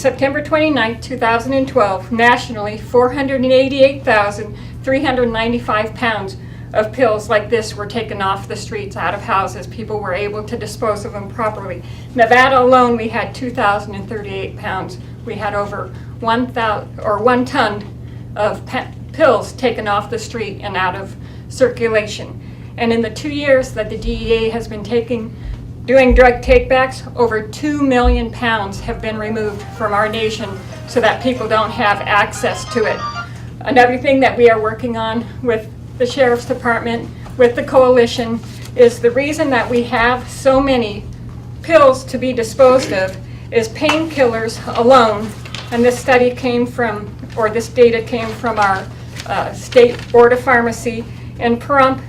September 29, 2012, nationally, 488,395 pounds of pills like this were taken off the streets, out of houses. People were able to dispose of them properly. Nevada alone, we had 2,038 pounds. We had over 1 ton of pills taken off the street and out of circulation. And in the 2 years that the DEA has been doing drug takebacks, over 2 million pounds have been removed from our nation so that people don't have access to it. Another thing that we are working on with the Sheriff's Department, with the coalition, is the reason that we have so many pills to be disposed of is painkillers alone. And this study came from, or this data came from our State Board of Pharmacy in Pahrump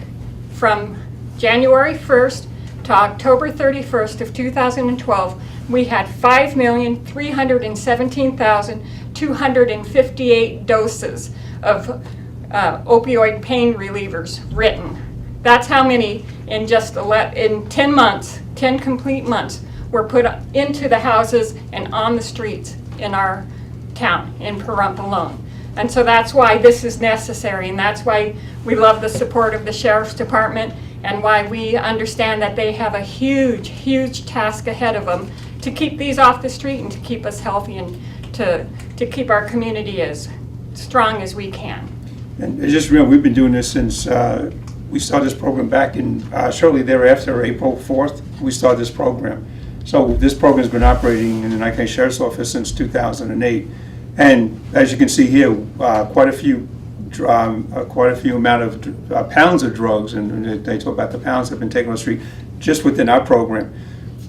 from January 1st to October 31st of 2012, we had 5,317,258 doses of opioid pain relievers written. That's how many in just in 10 months, 10 complete months, were put into the houses and on the streets in our town, in Pahrump alone. And so that's why this is necessary, and that's why we love the support of the Sheriff's Department, and why we understand that they have a huge, huge task ahead of them to keep these off the street and to keep us healthy and to keep our community as strong as we can. And just remember, we've been doing this since we started this program back in shortly thereafter, April 4th, we started this program. So this program has been operating in the Nye County Sheriff's Office since 2008. And as you can see here, quite a few amount of pounds of drugs, and they talk about the pounds that have been taken on the street just within our program.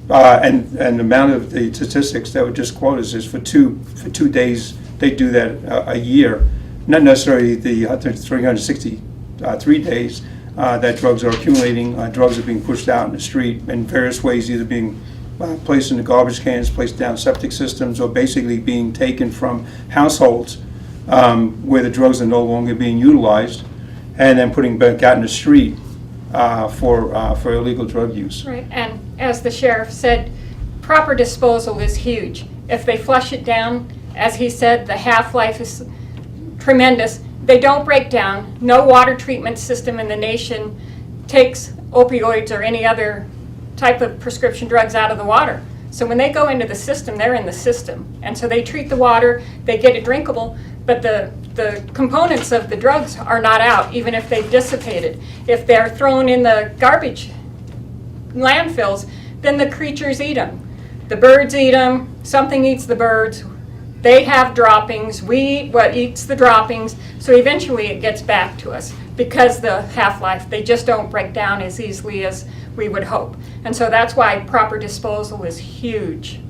And the amount of the statistics that were just quoted is for two days. They do that a year, not necessarily the 363 days that drugs are accumulating. Drugs are being pushed out in the street in various ways, either being placed in the garbage cans, placed down septic systems, or basically being taken from households where the drugs are no longer being utilized, and then putting back out in the street for illegal drug use. Right, and as the sheriff said, proper disposal is huge. If they flush it down, as he said, the half-life is tremendous. They don't break down. No water treatment system in the nation takes opioids or any other type of prescription drugs out of the water. So when they go into the system, they're in the system. And so they treat the water, they get it drinkable, but the components of the drugs are not out, even if they've dissipated. If they're thrown in the garbage landfills, then the creatures eat them. The birds eat them, something eats the birds, they have droppings, we eat what eats the droppings, so eventually it gets back to us because the half-life, they just don't break down as easily as we would hope. And so that's why proper disposal is huge.